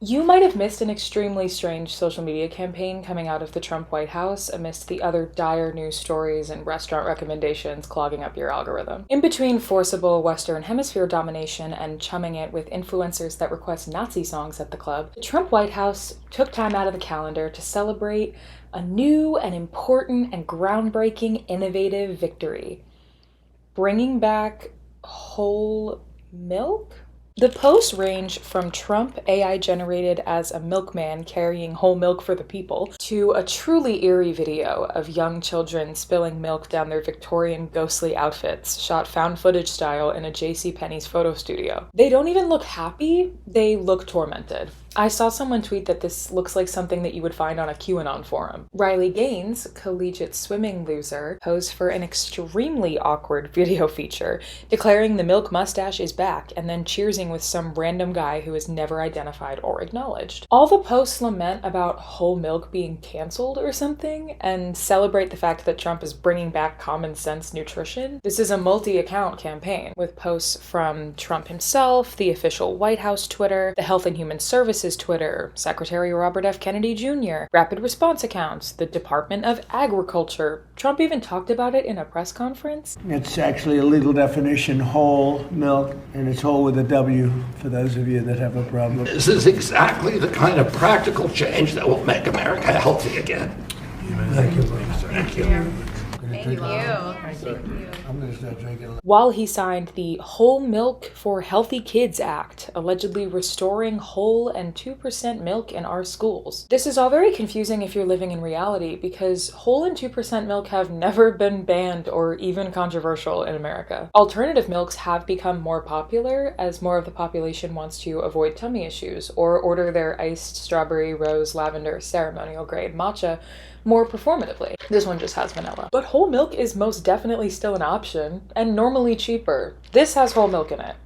You might have missed an extremely strange social media campaign coming out of the Trump White House amidst the other dire news stories and restaurant recommendations clogging up your algorithm. In between forcible Western Hemisphere domination and chumming it with influencers that request Nazi songs at the club, the Trump White House took time out of the calendar to celebrate a new and important and groundbreaking innovative victory: bringing back whole milk? The posts range from Trump AI generated as a milkman carrying whole milk for the people to a truly eerie video of young children spilling milk down their Victorian ghostly outfits, shot found footage style in a JCPenney's photo studio. They don't even look happy, they look tormented. I saw someone tweet that this looks like something that you would find on a QAnon forum. Riley Gaines, collegiate swimming loser, posed for an extremely awkward video feature, declaring the milk mustache is back and then cheersing with some random guy who is never identified or acknowledged. All the posts lament about whole milk being canceled or something and celebrate the fact that Trump is bringing back common sense nutrition. This is a multi-account campaign with posts from Trump himself, the official White House Twitter, the Health and Human Services Twitter, Secretary Robert F. Kennedy Jr., rapid response accounts, the Department of Agriculture. Trump even talked about it in a press conference. It's actually a legal definition, whole milk, and it's whole with a W for those of you that have a problem. This is exactly the kind of practical change that will make America healthy again. Thank you. Thank you. Thank you. I'm going to start drinking. While he signed the Whole Milk for Healthy Kids Act, allegedly restoring whole and 2% milk in our schools. This is all very confusing if you're living in reality, because whole and 2% milk have never been banned or even controversial in America. Alternative milks have become more popular as more of the population wants to avoid tummy issues or order their iced strawberry, rose, lavender, ceremonial grade matcha more performatively. This one just has vanilla. But whole milk is most definitely still an option, and normally cheaper. This has whole milk in it.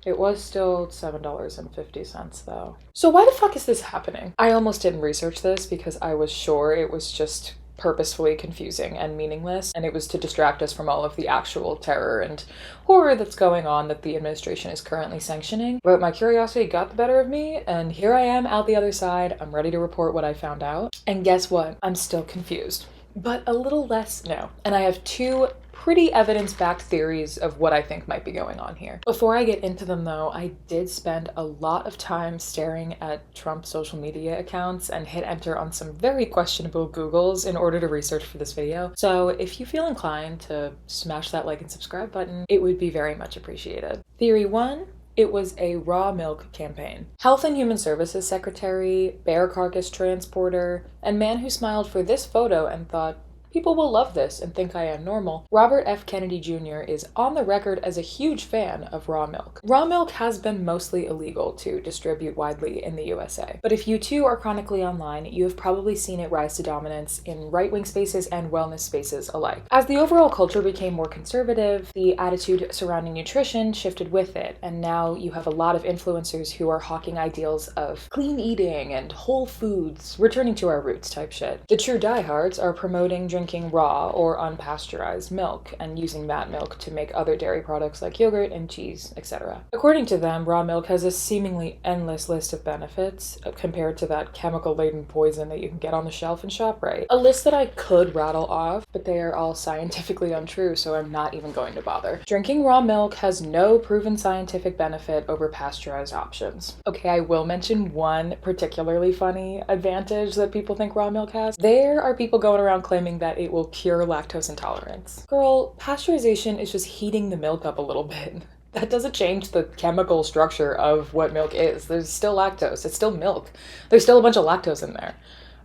It was still $7.50 though. So why the fuck is this happening? I almost didn't research this because I was sure it was just purposefully confusing and meaningless, and it was to distract us from all of the actual terror and horror that's going on that the administration is currently sanctioning. But my curiosity got the better of me, and here I am out the other side. I'm ready to report what I found out. And guess what? I'm still confused, but a little less now. And I have two pretty evidence-backed theories of what I think might be going on here. Before I get into them though, I did spend a lot of time staring at Trump's social media accounts and hit enter on some very questionable Googles in order to research for this video. So if you feel inclined to smash that like and subscribe button, it would be very much appreciated. Theory 1. It was a raw milk campaign. Health and Human Services Secretary, bear carcass transporter, and man who smiled for this photo and thought, people will love this and think I am normal, Robert F. Kennedy Jr. is on the record as a huge fan of raw milk. Raw milk has been mostly illegal to distribute widely in the USA, but if you too are chronically online, you have probably seen it rise to dominance in right-wing spaces and wellness spaces alike. As the overall culture became more conservative, the attitude surrounding nutrition shifted with it, and now you have a lot of influencers who are hawking ideals of clean eating and whole foods, returning to our roots type shit. The true diehards are promoting drinking raw or unpasteurized milk and using that milk to make other dairy products like yogurt and cheese, etc. According to them, raw milk has a seemingly endless list of benefits compared to that chemical-laden poison that you can get on the shelf in ShopRite. A list that I could rattle off, but they are all scientifically untrue, so I'm not even going to bother. Drinking raw milk has no proven scientific benefit over pasteurized options. Okay, I will mention one particularly funny advantage that people think raw milk has. There are people going around claiming that it will cure lactose intolerance. Girl, pasteurization is just heating the milk up a little bit. That doesn't change the chemical structure of what milk is. There's still lactose. It's still milk. There's still a bunch of lactose in there.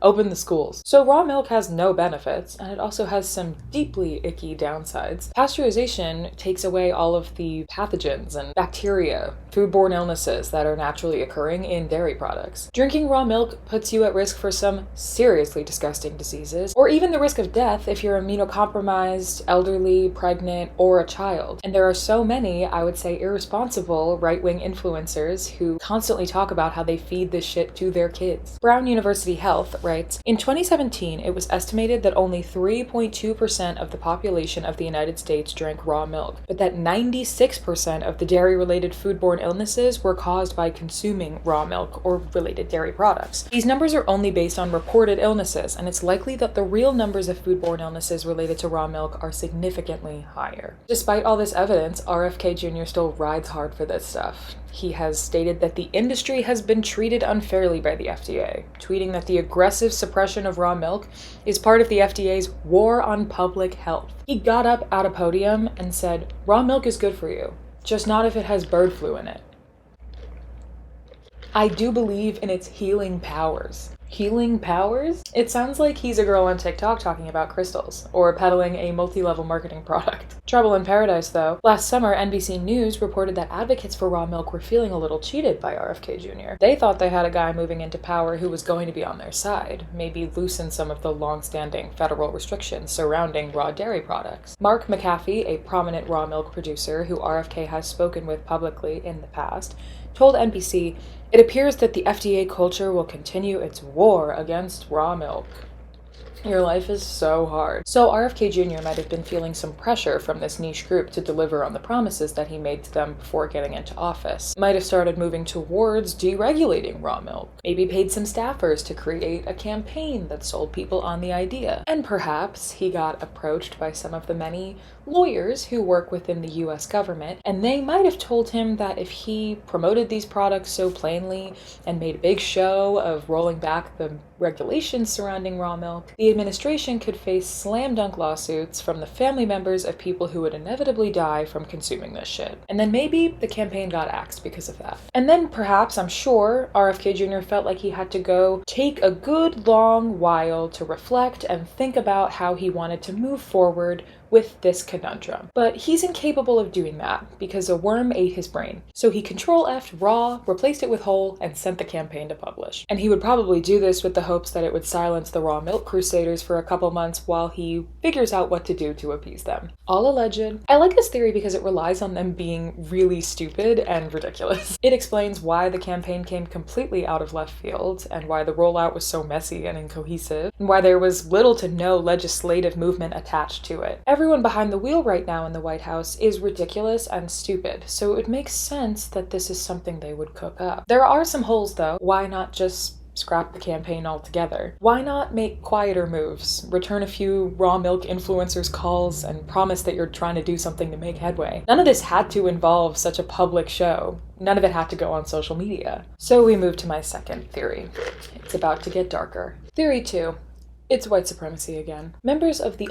Open the schools. So raw milk has no benefits, and it also has some deeply icky downsides. Pasteurization takes away all of the pathogens and bacteria, foodborne illnesses that are naturally occurring in dairy products. Drinking raw milk puts you at risk for some seriously disgusting diseases, or even the risk of death if you're immunocompromised, elderly, pregnant, or a child. And there are so many, I would say, irresponsible right-wing influencers who constantly talk about how they feed this shit to their kids. Brown University Health writes, in 2017, it was estimated that only 3.2% of the population of the United States drank raw milk, but that 96% of the dairy-related foodborne illnesses were caused by consuming raw milk or related dairy products. These numbers are only based on reported illnesses, and it's likely that the real numbers of foodborne illnesses related to raw milk are significantly higher. Despite all this evidence, RFK Jr. still rides hard for this stuff. He has stated that the industry has been treated unfairly by the FDA, tweeting that the aggressive suppression of raw milk is part of the FDA's war on public health. He got up at a podium and said, "Raw milk is good for you, just not if it has bird flu in it." I do believe in its healing powers. Healing powers? It sounds like he's a girl on TikTok talking about crystals, or peddling a multi-level marketing product. Trouble in paradise, though. Last summer, NBC News reported that advocates for raw milk were feeling a little cheated by RFK Jr. They thought they had a guy moving into power who was going to be on their side, maybe loosen some of the long-standing federal restrictions surrounding raw dairy products. Mark McAfee, a prominent raw milk producer who RFK has spoken with publicly in the past, told NBC, "It appears that the FDA culture will continue its war against raw milk." Your life is so hard. So RFK Jr. might have been feeling some pressure from this niche group to deliver on the promises that he made to them before getting into office. Might have started moving towards deregulating raw milk. Maybe paid some staffers to create a campaign that sold people on the idea. And perhaps he got approached by some of the many lawyers who work within the US government, and they might have told him that if he promoted these products so plainly and made a big show of rolling back the regulations surrounding raw milk, the administration could face slam dunk lawsuits from the family members of people who would inevitably die from consuming this shit. And then maybe the campaign got axed because of that. And then perhaps, I'm sure, RFK Jr. felt like he had to go take a good long while to reflect and think about how he wanted to move forward with this conundrum. But he's incapable of doing that because a worm ate his brain. So he Control-F'd raw, replaced it with whole, and sent the campaign to publish. And he would probably do this with the hopes that it would silence the raw milk crusaders for a couple months while he figures out what to do to appease them. All alleged. I like this theory because it relies on them being really stupid and ridiculous. It explains why the campaign came completely out of left field, and why the rollout was so messy and incohesive, and why there was little to no legislative movement attached to it. Everyone behind the wheel right now in the White House is ridiculous and stupid, so it would make sense that this is something they would cook up. There are some holes though. Why not just scrap the campaign altogether? Why not make quieter moves? Return a few raw milk influencers' calls and promise that you're trying to do something to make headway. None of this had to involve such a public show. None of it had to go on social media. So we move to my second theory. It's about to get darker. Theory 2. It's white supremacy again. Members of the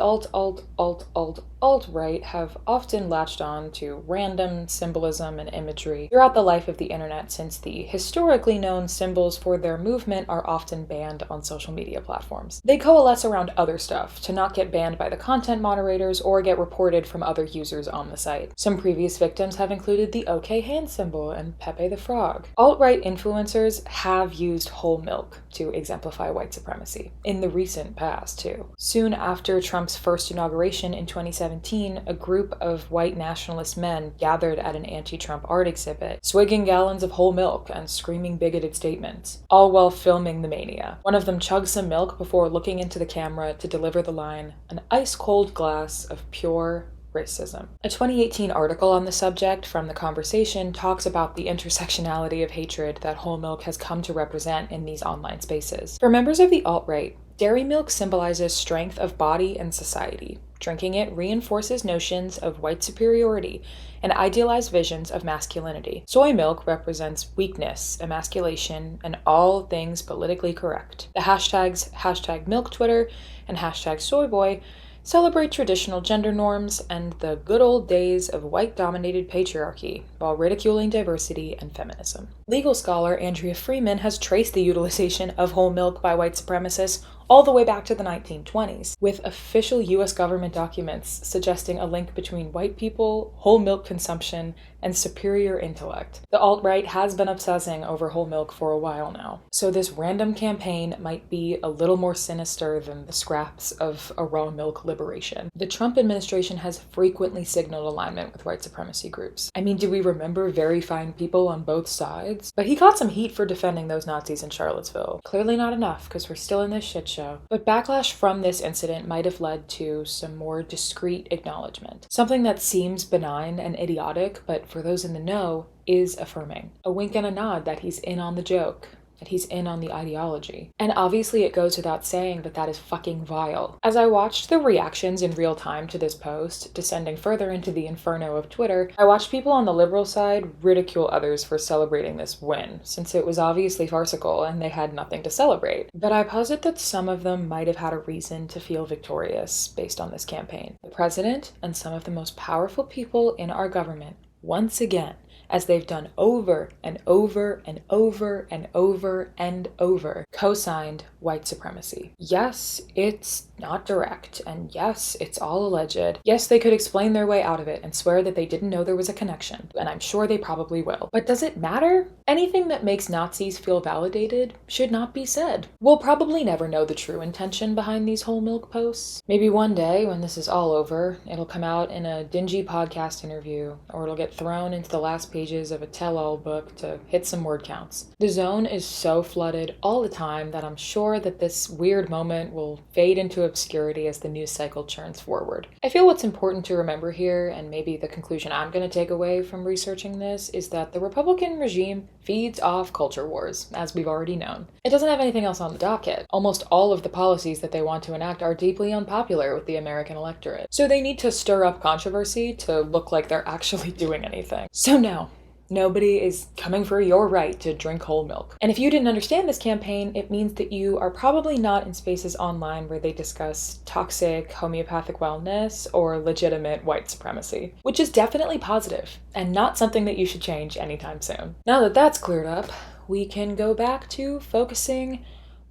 alt-right have often latched on to random symbolism and imagery throughout the life of the internet, since the historically known symbols for their movement are often banned on social media platforms. They coalesce around other stuff to not get banned by the content moderators or get reported from other users on the site. Some previous victims have included the OK hand symbol and Pepe the Frog. Alt-right influencers have used whole milk to exemplify white supremacy in the recent past too. Soon after Trump's first inauguration in 2017, a group of white nationalist men gathered at an anti-Trump art exhibit, swigging gallons of whole milk and screaming bigoted statements, all while filming the mania. One of them chugged some milk before looking into the camera to deliver the line, "An ice-cold glass of pure racism." A 2018 article on the subject from The Conversation talks about the intersectionality of hatred that whole milk has come to represent in these online spaces. For members of the alt-right, dairy milk symbolizes strength of body and society. Drinking it reinforces notions of white superiority and idealized visions of masculinity. Soy milk represents weakness, emasculation, and all things politically correct. The hashtags #MilkTwitter and #SoyBoy celebrate traditional gender norms and the good old days of white-dominated patriarchy, while ridiculing diversity and feminism. Legal scholar Andrea Freeman has traced the utilization of whole milk by white supremacists all the way back to the 1920s, with official US government documents suggesting a link between white people, whole milk consumption, and superior intellect. The alt-right has been obsessing over whole milk for a while now, so this random campaign might be a little more sinister than the scraps of a raw milk liberation. The Trump administration has frequently signaled alignment with white supremacy groups. I mean, do we remember very fine people on both sides kids. But he caught some heat for defending those Nazis in Charlottesville. Clearly not enough, because we're still in this shit show. But backlash from this incident might have led to some more discreet acknowledgement. Something that seems benign and idiotic, but for those in the know, is affirming. A wink and a nod that he's in on the joke, that he's in on the ideology. And obviously it goes without saying that that is fucking vile. As I watched the reactions in real time to this post, descending further into the inferno of Twitter, I watched people on the liberal side ridicule others for celebrating this win, since it was obviously farcical and they had nothing to celebrate. But I posit that some of them might have had a reason to feel victorious based on this campaign. The president and some of the most powerful people in our government, once again, as they've done over and over and over and over and over, co-signed white supremacy. Yes, it's not direct, and yes, it's all alleged. Yes, they could explain their way out of it and swear that they didn't know there was a connection, and I'm sure they probably will. But does it matter? Anything that makes Nazis feel validated should not be said. We'll probably never know the true intention behind these whole milk posts. Maybe one day, when this is all over, it'll come out in a dingy podcast interview, or it'll get thrown into the last pages of a tell-all book to hit some word counts. The zone is so flooded all the time that I'm sure that this weird moment will fade into obscurity as the news cycle churns forward. I feel what's important to remember here, and maybe the conclusion I'm going to take away from researching this, is that the Republican regime feeds off culture wars, as we've already known. It doesn't have anything else on the docket. Almost all of the policies that they want to enact are deeply unpopular with the American electorate. So they need to stir up controversy to look like they're actually doing anything. So no. Nobody is coming for your right to drink whole milk. And if you didn't understand this campaign, it means that you are probably not in spaces online where they discuss toxic homeopathic wellness or legitimate white supremacy, which is definitely positive and not something that you should change anytime soon. Now that that's cleared up, we can go back to focusing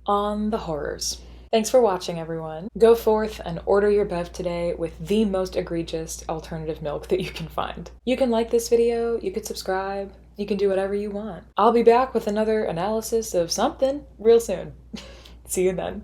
on the horrors. Thanks for watching, everyone. Go forth and order your bev today with the most egregious alternative milk that you can find. You can like this video, you could subscribe, you can do whatever you want. I'll be back with another analysis of something real soon. See you then.